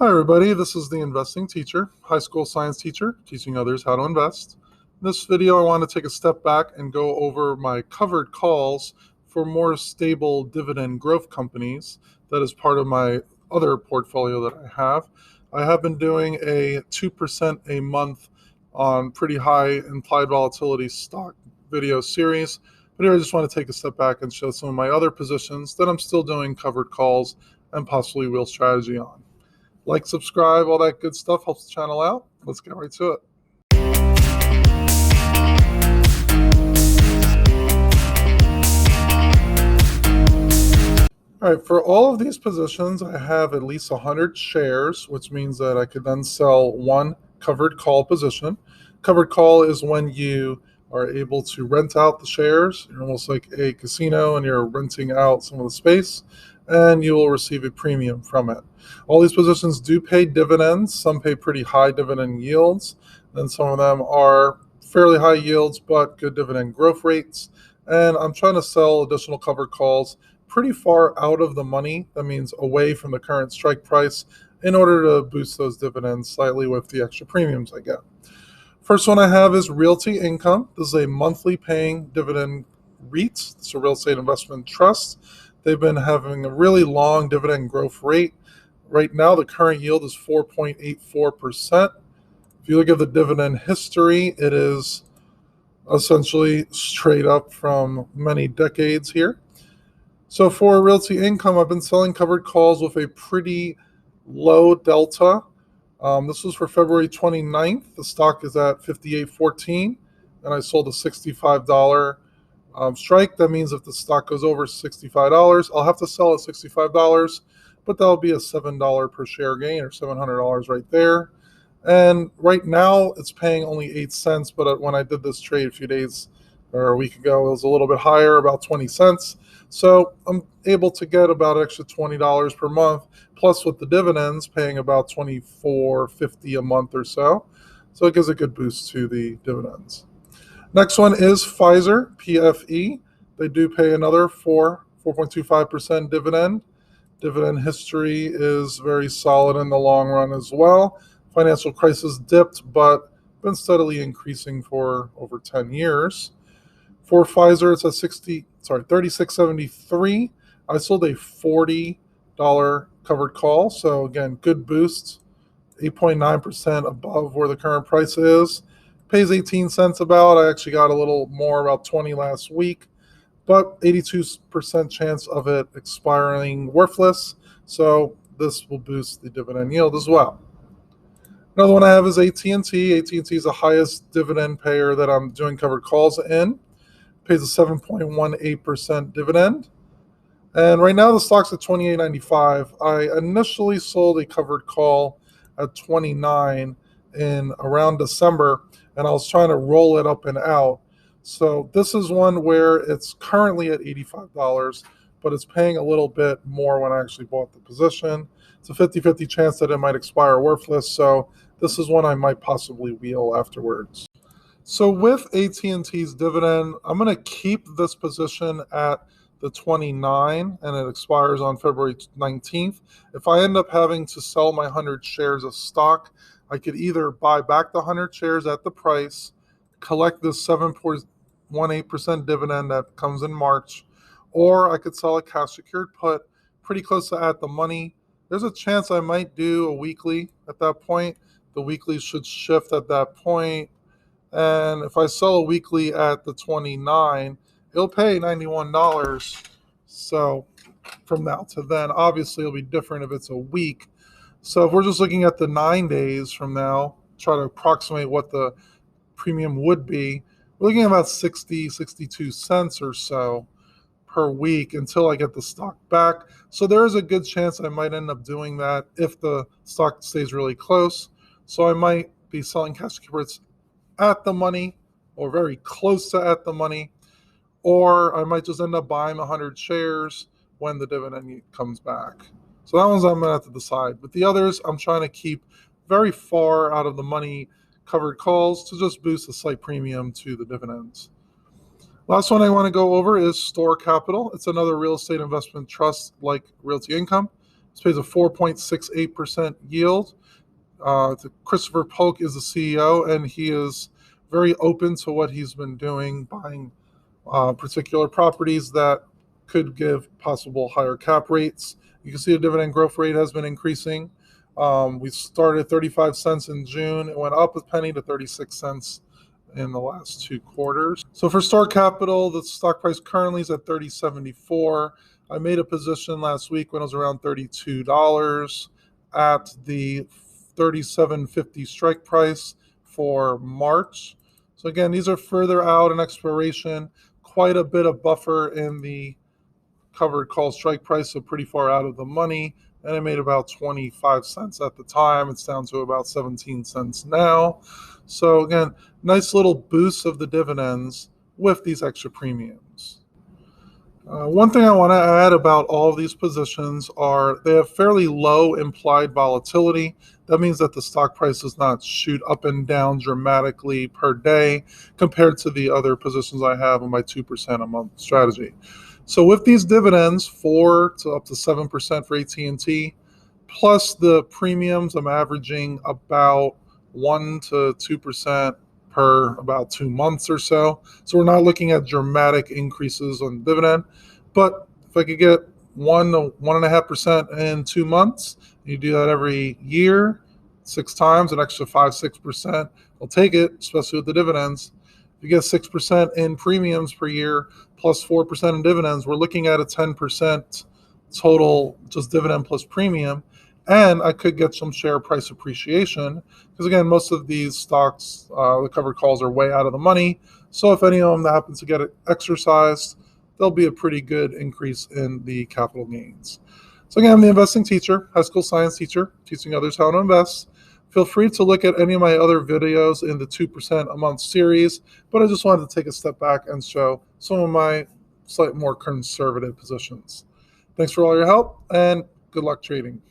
Hi everybody, this is the investing teacher, high school science teacher, teaching others how to invest. In this video, I want to take a step back and go over my covered calls for more stable dividend growth companies that is part of my other portfolio that I have. I have been doing a 2% a month on pretty high implied volatility stock video series, but here I just want to take a step back and show some of my other positions that I'm still doing covered calls and possibly real strategy on. Like, subscribe, all that good stuff helps the channel out. Let's get right to it. All right, for all of these positions, I have at least 100 shares, which means that I could then sell one covered call position. Covered call is when you are able to rent out the shares. You're almost like a casino and you're renting out some of the space, and you will receive a premium from it. All these positions do pay dividends. Some pay pretty high dividend yields, and some of them are fairly high yields but good dividend growth rates. And I'm trying to sell additional covered calls pretty far out of the money. That means away from the current strike price, in order to boost those dividends slightly with the extra premiums I get. First one I have is Realty Income. This is a monthly paying dividend REIT. It's a real estate investment trust. They've been having a really long dividend growth rate. Right now, the current yield is 4.84%. If you look at the dividend history, it is essentially straight up from many decades here. So for Realty Income, I've been selling covered calls with a pretty low delta. This was for February 29th. The stock is at $58.14, and I sold a $65 strike. That means if the stock goes over $65, I'll have to sell at $65, but that'll be a $7 per share gain, or $700 right there. And right now it's paying only 8 cents, but when I did this trade a few days or a week ago, it was a little bit higher, about 20 cents. So I'm able to get about an extra $20 per month, plus with the dividends paying about $24.50 a month or so. So it gives a good boost to the dividends. Next one is Pfizer, PFE. They do pay another 4.25% dividend. Dividend history is very solid in the long run as well. Financial crisis dipped, but been steadily increasing for over 10 years. For Pfizer, it's at $36.73. I sold a $40 covered call. So again, good boost, 8.9% above where the current price is. Pays 18 cents about. I actually got a little more, about 20 last week, but 82% chance of it expiring worthless. So this will boost the dividend yield as well. Another one I have is AT&T. AT&T is the highest dividend payer that I'm doing covered calls in. Pays a 7.18% dividend. And right now the stock's at $28.95. I initially sold a covered call at $29 in around December, and I was trying to roll it up and out. So this is one where it's currently at $85, but it's paying a little bit more when I actually bought the position. It's a 50-50 chance that it might expire worthless. So this is one I might possibly wheel afterwards. So with AT&T's dividend, I'm going to keep this position at the 29, and it expires on February 19th. If I end up having to sell my 100 shares of stock, I could either buy back the 100 shares at the price, collect this 7.18% dividend that comes in March, or I could sell a cash secured put pretty close to at the money. There's a chance I might do a weekly at that point. The weekly should shift at that point. And if I sell a weekly at the 29, it'll pay $91. So from now to then, obviously it'll be different if it's a week. So if we're just looking at the 9 days from now, try to approximate what the premium would be, we're looking at about 62 cents or so per week until I get the stock back. So there is a good chance I might end up doing that if the stock stays really close. So I might be selling cash securities at the money or very close to at the money, or I might just end up buying 100 shares when the dividend comes back. So that one's I'm going to have to decide. But the others, I'm trying to keep very far out of the money covered calls to just boost a slight premium to the dividends. Last one I want to go over is STOR Capital. It's another real estate investment trust like Realty Income. This pays a 4.68% yield. Christopher Polk is the CEO, and he is very open to what he's been doing, buying particular properties that could give possible higher cap rates. You can see the dividend growth rate has been increasing. We started at 35 cents in June. It went up a penny to 36 cents in the last 2 quarters. So for STOR Capital, the stock price currently is at $30.74. I made a position last week when it was around $32 at the $37.50 strike price for March. So again, these are further out in expiration, quite a bit of buffer in the covered call strike price, so pretty far out of the money. And I made about 25 cents at the time. It's down to about 17 cents now. So again, nice little boost of the dividends with these extra premiums. One thing I want to add about all of these positions are they have fairly low implied volatility. That means that the stock price does not shoot up and down dramatically per day compared to the other positions I have in my 2% a month strategy. So with these dividends, 4 to up to 7% for AT&T, plus the premiums, I'm averaging about 1 to 2% per about 2 months or so. So we're not looking at dramatic increases on dividend. But if I could get 1 to 1.5% in 2 months, you do that every year, 6 times, an extra 5-6%. I'll take it, especially with the dividends. If you get 6% in premiums per year plus 4% in dividends, we're looking at a 10% total, just dividend plus premium. And I could get some share price appreciation because, again, most of these stocks, the covered calls are way out of the money. So if any of them that happens to get it exercised, there'll be a pretty good increase in the capital gains. So again, I'm the investing teacher, high school science teacher, teaching others how to invest. Feel free to look at any of my other videos in the 2% a month series, but I just wanted to take a step back and show some of my slightly more conservative positions. Thanks for all your help, and good luck trading.